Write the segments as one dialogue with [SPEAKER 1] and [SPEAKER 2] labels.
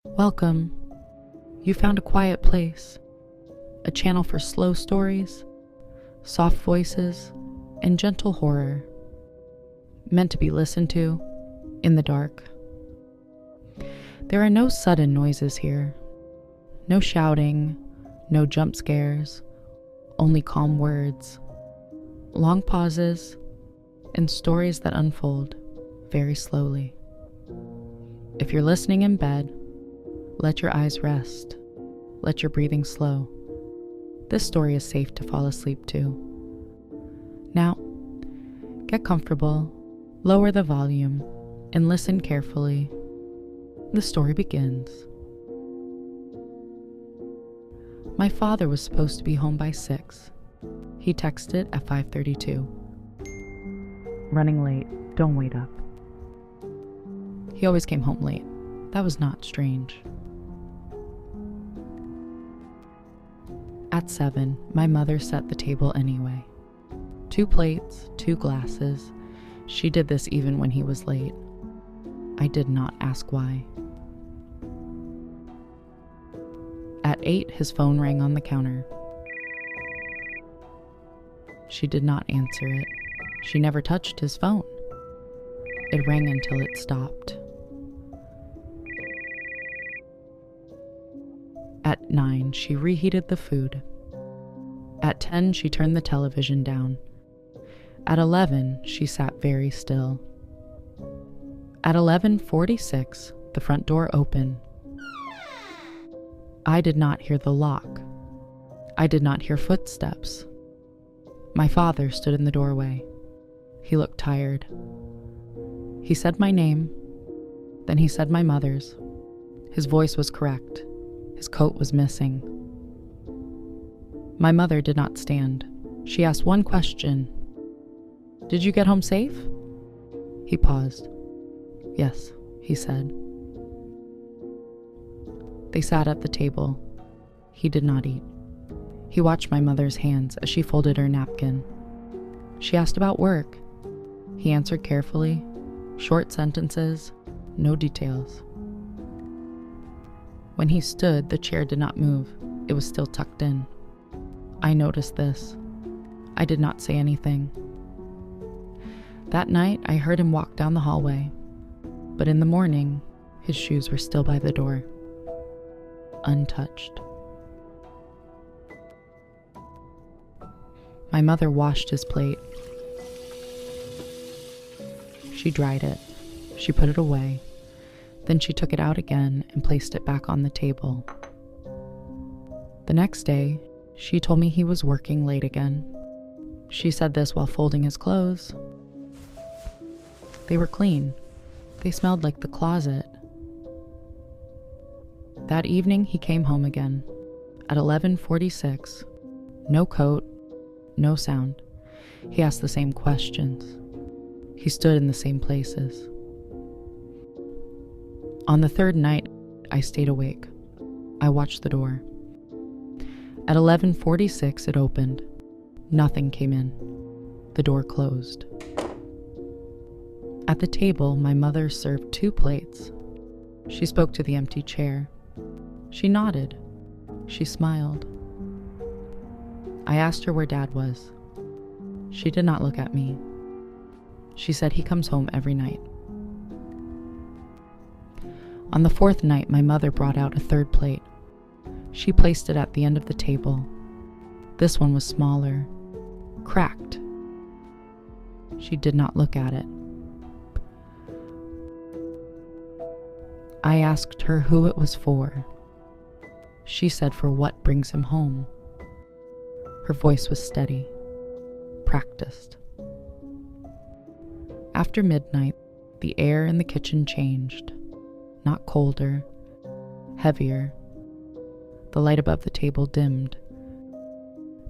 [SPEAKER 1] Welcome. You found a quiet place, a channel for slow stories, soft voices, and gentle horror, meant to be listened to in the dark. There are no sudden noises here, no shouting, no jump scares, only calm words, long pauses, and stories that unfold very slowly. If you're listening in bed, let your eyes rest. Let your breathing slow. This story is safe to fall asleep to. Now, get comfortable, lower the volume, and listen carefully. The story begins. My father was supposed to be home by 6. He texted at 5:32. Running late, don't wait up. He always came home late. That was not strange. At 7, my mother set the table anyway. 2 plates, 2 glasses. She did this even when he was late. I did not ask why. At 8, his phone rang on the counter. She did not answer it. She never touched his phone. It rang until it stopped. At 9, she reheated the food. At 10, she turned the television down. At 11, she sat very still. At 11:46, the front door opened. I did not hear the lock. I did not hear footsteps. My father stood in the doorway. He looked tired. He said my name. Then he said my mother's. His voice was correct. His coat was missing. My mother did not stand. She asked one question. "Did you get home safe?" He paused. "Yes," he said. They sat at the table. He did not eat. He watched my mother's hands as she folded her napkin. She asked about work. He answered carefully, short sentences, no details. When he stood, the chair did not move. It was still tucked in. I noticed this. I did not say anything. That night, I heard him walk down the hallway, but in the morning, his shoes were still by the door, untouched. My mother washed his plate. She dried it. She put it away. Then she took it out again and placed it back on the table. The next day, she told me he was working late again. She said this while folding his clothes. They were clean. They smelled like the closet. That evening, he came home again. At 11:46, no coat, no sound. He asked the same questions. He stood in the same places. On the third night, I stayed awake. I watched the door. At 11:46, it opened. Nothing came in. The door closed. At the table, my mother served 2 plates. She spoke to the empty chair. She nodded. She smiled. I asked her where Dad was. She did not look at me. She said he comes home every night. On the 4th night, my mother brought out a 3rd plate. She placed it at the end of the table. This one was smaller, cracked. She did not look at it. I asked her who it was for. She said for what brings him home. Her voice was steady, practiced. After midnight, the air in the kitchen changed. Not colder, heavier. The light above the table dimmed.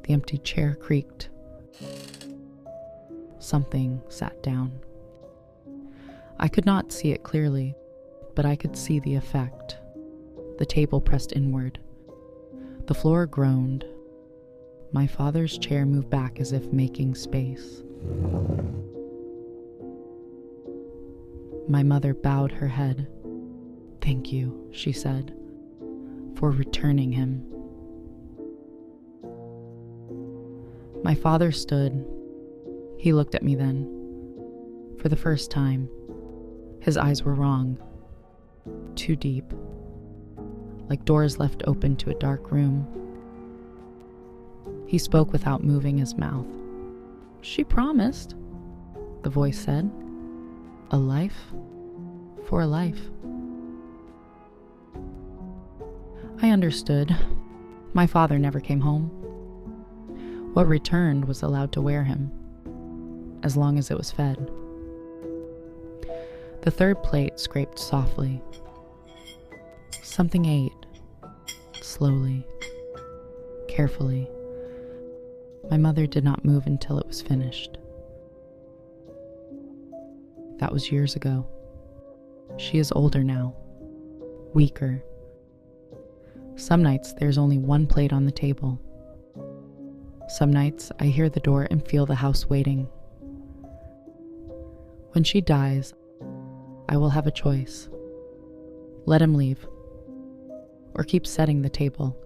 [SPEAKER 1] The empty chair creaked. Something sat down. I could not see it clearly, but I could see the effect. The table pressed inward. The floor groaned. My father's chair moved back as if making space. My mother bowed her head. "Thank you," she said, "for returning him." My father stood. He looked at me then. For the first time, his eyes were wrong, too deep, like doors left open to a dark room. He spoke without moving his mouth. "She promised," the voice said. "A life for a life." I understood. My father never came home. What returned was allowed to wear him, as long as it was fed. The third plate scraped softly. Something ate, slowly, carefully. My mother did not move until it was finished. That was years ago. She is older now, weaker. Some nights there's only one plate on the table. Some nights I hear the door and feel the house waiting. When she dies, I will have a choice. Let him leave, or keep setting the table.